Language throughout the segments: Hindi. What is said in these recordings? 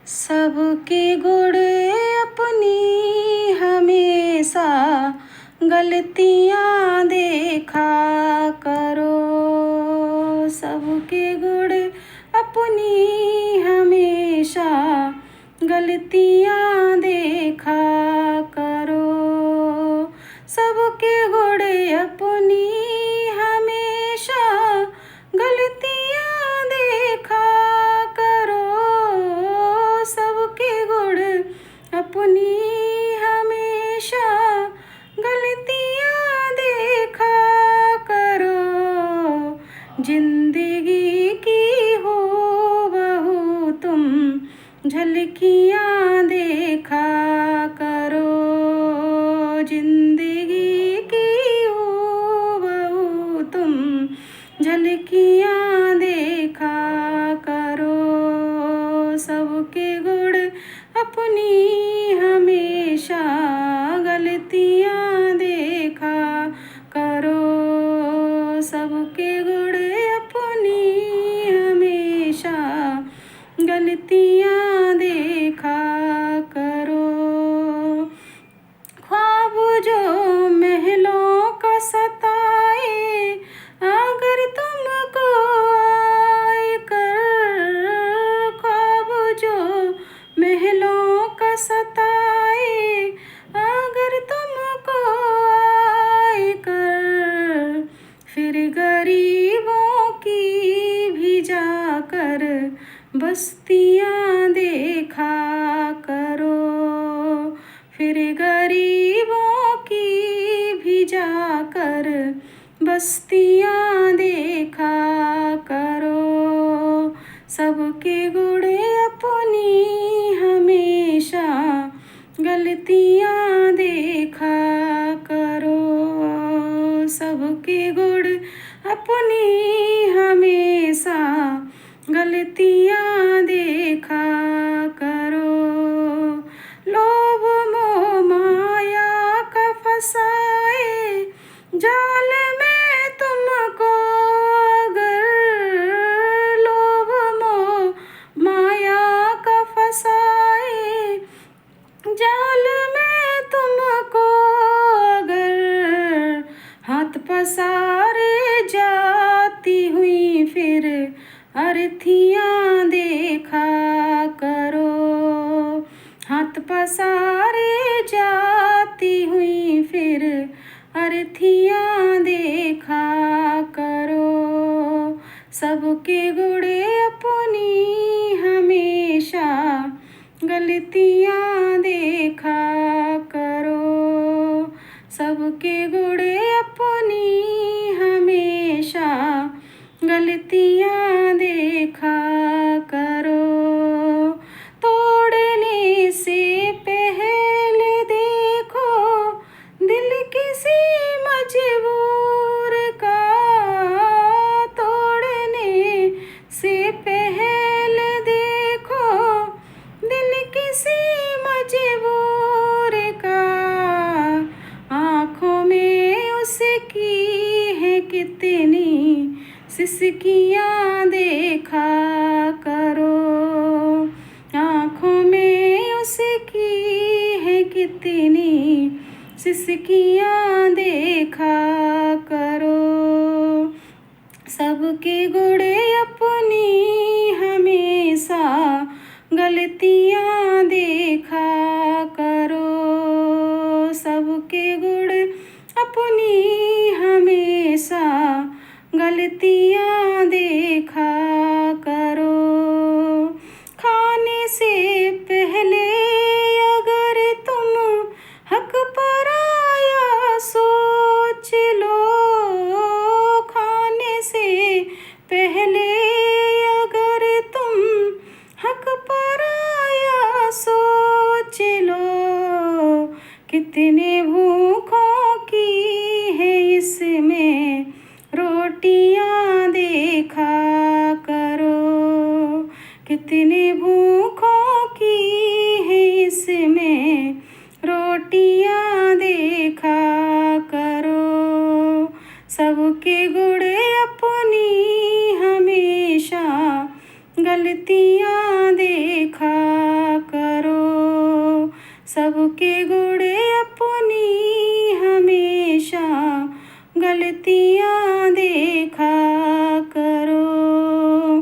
सबके गुण अपनी हमेशा गलतियाँ देखा करो। सबके गुण अपनी हमेशा गलतियाँ देखा करो। सबके गुण अपनी हमेशा गलतियाँ देखा करो। सबके गुण अपनी हमेशा गलतियाँ देखा करो। जिंदगी की हो बहू तुम झलकियाँ देखा करो। जिंदगी की हो बहू तुम झलकियाँ देखा करो। सबके गुण अपनी हमेशा गलतियाँ देखा करो। सबके गुण अपनी हमेशा गलतियाँ देखा करो। ख्वाब जो महलों का सताए अगर तुमको आए कर। ख्वाब जो महलों का सताए अगर तुमको आए कर। फिर गरीबों की भी जाकर बस्तियाँ देखा करो। फिर गरीबों की भी जाकर बस्तियाँ देखा करो। सबके गुण अपनी हमेशा गलतियाँ देखा करो। सबके गुण अपनी हमेशा गलतियाँ देखा करो। लोभ मोह माया का फसाए जाल में तुमको अगर। लोभ मोह माया का फसाए जाल में तुमको अगर। हाथ पसारे जाती हुई फिर अर्थियाँ देखा करो। हाथ पसारे जाती हुई फिर अर्थियाँ देखा करो। सबके गुण अपनी हमेशा गलतियाँ देखा करो। सबके गुण अपनी हमेशा गलतियाँ देखा करो। तोड़ने से पहले देखो दिल किसी मजबूर का। तोड़ने से पहले देखो दिल किसी मजबूर का। आँखों में उसकी है कितनी सिसकियाँ देखा करो। आँखों में उसकी है कितनी सिसकियाँ देखा करो। सबके गुण अपनी हमेशा गलतियाँ देखा करो। सबके गुण अपनी हमेशा गलतियाँ देखा करो। खाने से पहले अगर तुम हक पराया सोच लो। खाने से पहले अगर तुम हक पराया सबके गुण अपनी हमेशा गलतियाँ देखा करो।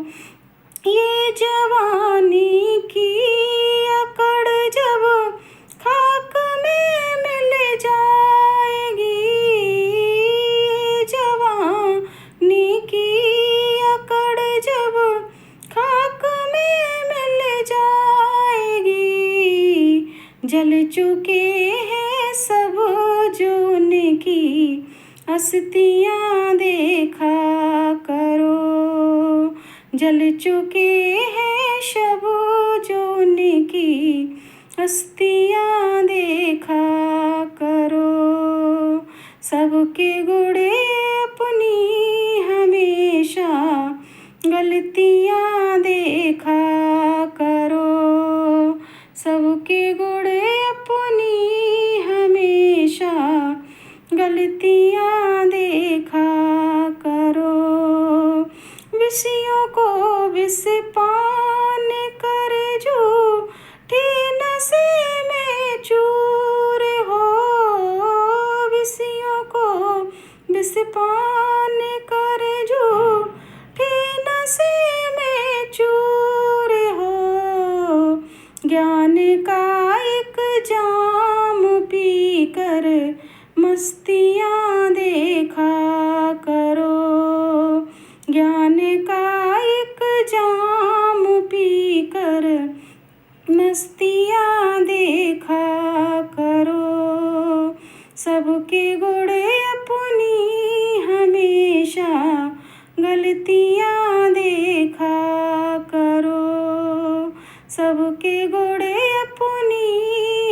ये जवानी की अकड़ जब खाक में मिल जाएगी, जवानी की अकड़ जब खाक में मिल जाएगी। जल चुके हैं सब जो उनकी हस्तियाँ देखा करो। जल चुके हैं सब जो उनकी हस्तियाँ देखा करो। सबके गुण अपनी हमेशा गलतियाँ देखा करो। सबके गुण अपनी हमेशा गलतियाँ देखा करो। विषयों को विष पान कर झूठे नशे में चूर हो। विषयों को विष पान कर झूठे नशे में चूर हो। ज्ञान का एक जाम पी कर मस्तियाँ देखा करो। ज्ञान का एक जाम पी कर मस्तियाँ देखा करो। सबके गुण अपनी हमेशा गलतियाँ देखा करो। सबके गुण अपनी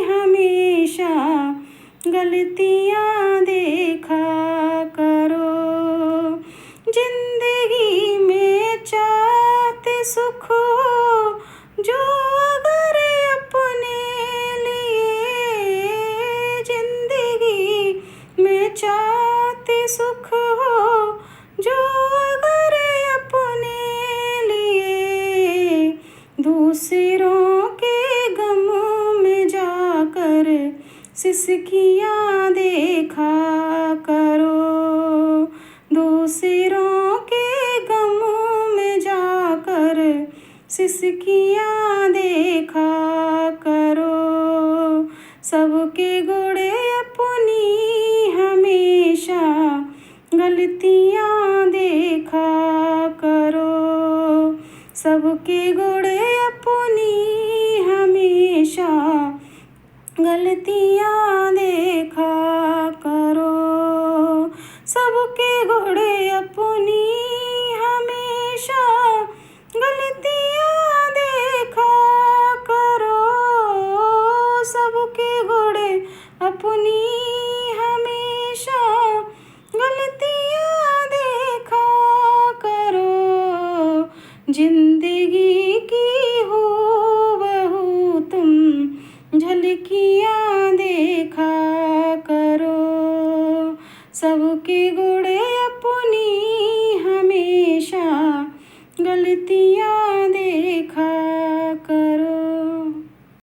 हमेशा गलतियाँ देखा करो। जिंदगी में चाहते सुख हो जो अगर अपने लिए, जिंदगी में चाहते सुख हो जो अगर अपने लिए, दूसरों के गम में जाकर सिसकियाँ देखा करो। दूसरों के गम में जाकर सिसकियाँ देखा करो। सबके गुण अपनी हमेशा गलतियाँ देखा करो। सबके गुण अपनी हमेशा गलतियाँ देखा करो। सबके गुण अपनी हमेशा गलतियाँ देखा करो। सबके गुण अपनी हमेशा गलतियाँ देखा करो। जिंदगी की हो बहू तुम झलकियाँ देखा करो। सबके गुण